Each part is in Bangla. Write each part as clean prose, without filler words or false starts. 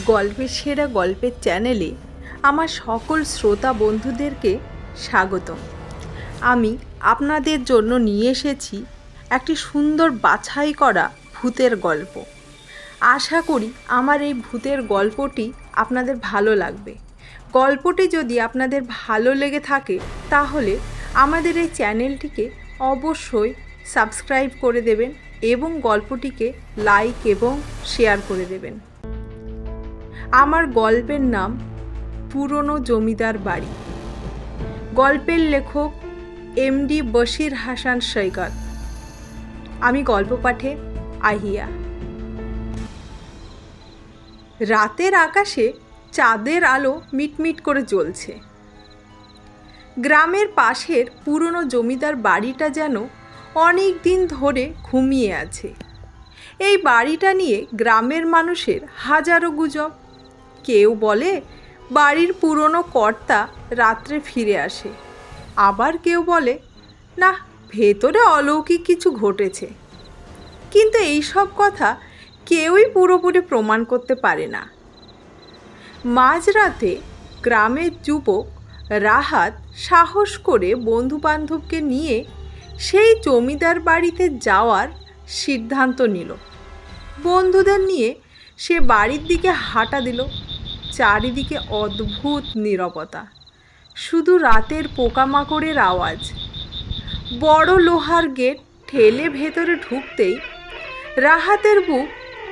গল্পের সেরা গল্পের চ্যানেলে আমার সকল শ্রোতা বন্ধুদেরকে স্বাগতম। আমি আপনাদের জন্য নিয়ে এসেছি একটি সুন্দর বাছাই করা ভূতের গল্প। আশা করি আমার এই ভূতের গল্পটি আপনাদের ভালো লাগবে। গল্পটি যদি আপনাদের ভালো লেগে থাকে তাহলে আমাদের এই চ্যানেলটিকে অবশ্যই সাবস্ক্রাইব করে দেবেন এবং গল্পটিকে লাইক এবং শেয়ার করে দেবেন। আমার গল্পের নাম পুরনো জমিদার বাড়ি। গল্পের লেখক এমডি বশির হাসান সৈকত। আমি গল্প পাঠে আহিয়া। রাতের আকাশে চাঁদের আলো মিটমিট করে জ্বলছে। গ্রামের পাশের পুরনো জমিদার বাড়িটা যেন অনেক দিন ধরে ঘুমিয়ে আছে। এই বাড়িটা নিয়ে গ্রামের মানুষের হাজারো গুজব। কেউ বলে বাড়ির পুরনো কর্তা রাত্রে ফিরে আসে, আবার কেউ বলে না, ভেতরে অলৌকিক কিছু ঘটেছে। কিন্তু এই সব কথা কেউই পুরোপুরি প্রমাণ করতে পারে না। মাঝরাতে গ্রামের যুবক রাহাত সাহস করে বন্ধুবান্ধবকে নিয়ে সেই জমিদার বাড়িতে যাওয়ার সিদ্ধান্ত নিল। বন্ধুদের নিয়ে সে বাড়ির দিকে হাঁটা দিল। চারিদিকে অদ্ভুত নীরবতা, শুধু রাতের পোকামাকড়ের আওয়াজ। বড় লোহার গেট ঠেলে ভেতরে ঢুকতেই রাহাতের বুক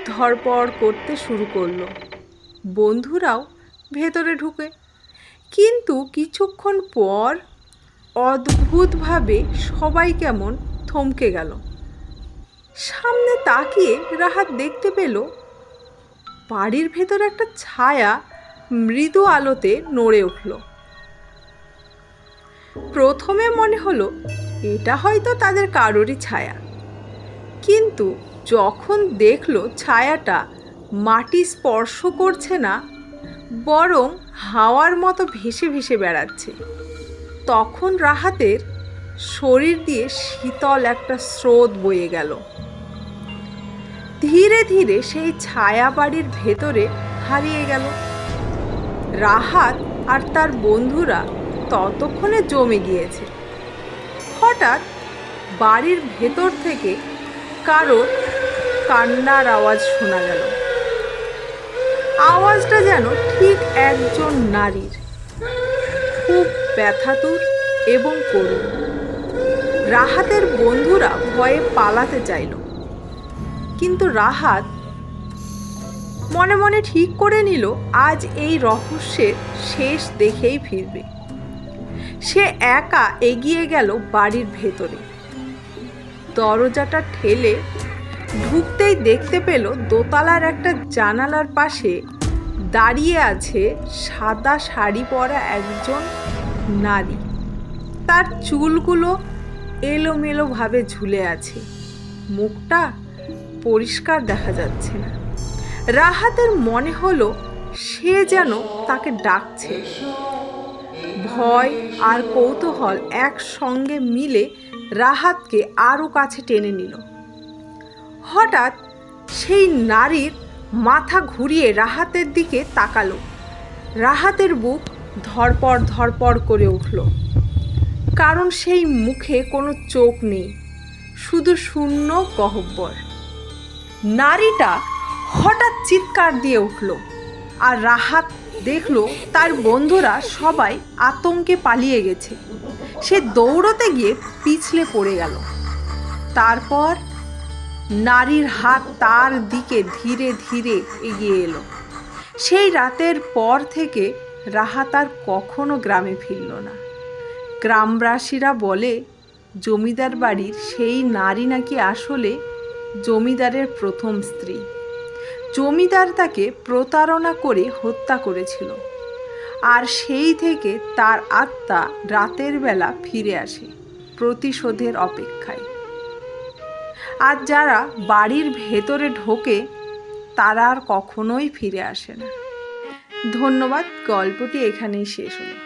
ধড়পড় করতে শুরু করলো। বন্ধুরাও ভেতরে ঢুকে, কিন্তু কিছুক্ষণ পর অদ্ভুতভাবে সবাই কেমন থমকে গেল। সামনে তাকিয়ে রাহাত দেখতে পেল বাড়ির ভেতরে একটা ছায়া মৃদু আলোতে নড়ে উঠল। প্রথমে মনে হলো এটা হয়তো তাদের কারোরই ছায়া, কিন্তু যখন দেখলো ছায়াটা মাটি স্পর্শ করছে না, বরং হাওয়ার মতো ভেসে ভেসে বেড়াচ্ছে, তখন রাহাতের শরীর দিয়ে শীতল একটা স্রোত বয়ে গেল। ধীরে ধীরে সেই ছায়া বাড়ির ভেতরে হারিয়ে গেল। রাহাত আর তার বন্ধুরা ততক্ষণে জমে গিয়েছে। হঠাৎ বাড়ির ভেতর থেকে কারোর কান্নার আওয়াজ শোনা গেল। আওয়াজটা যেন ঠিক একজন নারীর, খুব ব্যথাতুর এবং করুণ। রাহাতের বন্ধুরা ভয়ে পালাতে চাইল, কিন্তু রাহাত মনে মনে ঠিক করে নিল আজ এই রহস্যের শেষ দেখেই ফিরবে। সে একা এগিয়ে গেল বাড়ির ভেতরে। দরজাটা ঠেলে ঢুকতেই দেখতে পেল দোতলার একটা জানালার পাশে দাঁড়িয়ে আছে সাদা শাড়ি পরা একজন নারী। তার চুলগুলো এলোমেলোভাবে ঝুলে আছে, মুখটা পরিষ্কার দেখা যাচ্ছে না। রাহাতের মনে হলো সে যেন তাকে ডাকছে। ভয় আর কৌতূহল একসঙ্গে মিলে রাহাতকে আরও কাছে টেনে নিল। হঠাৎ সেই নারীর মাথা ঘুরিয়ে রাহাতের দিকে তাকালো। রাহাতের বুক ধড়পড় ধড়পড় করে উঠল, কারণ সেই মুখে কোনো চোখ নেই, শুধু শূন্য গহ্বর। নারীটা হঠাৎ চিৎকার দিয়ে উঠল, আর রাহাত দেখল তার বন্ধুরা সবাই আতঙ্কে পালিয়ে গেছে। সে দৌড়তে গিয়ে পিছলে পড়ে গেল। তারপর নারীর হাত তার দিকে ধীরে ধীরে এগিয়ে এলো। সেই রাতের পর থেকে রাহাত আর কখনো গ্রামে ফিরল না। গ্রামবাসীরা বলে জমিদার বাড়ির সেই নারী নাকি আসলে জমিদারের প্রথম স্ত্রী। জমিদার তাকে প্রতারণা করে হত্যা করেছিল, আর সেই থেকে তার আত্মা রাতের বেলা ফিরে আসে প্রতিশোধের অপেক্ষায়। আর যারা বাড়ির ভেতরে ঢোকে তারা আর কখনোই ফিরে আসে না। ধন্যবাদ। গল্পটি এখানেই শেষ হলো।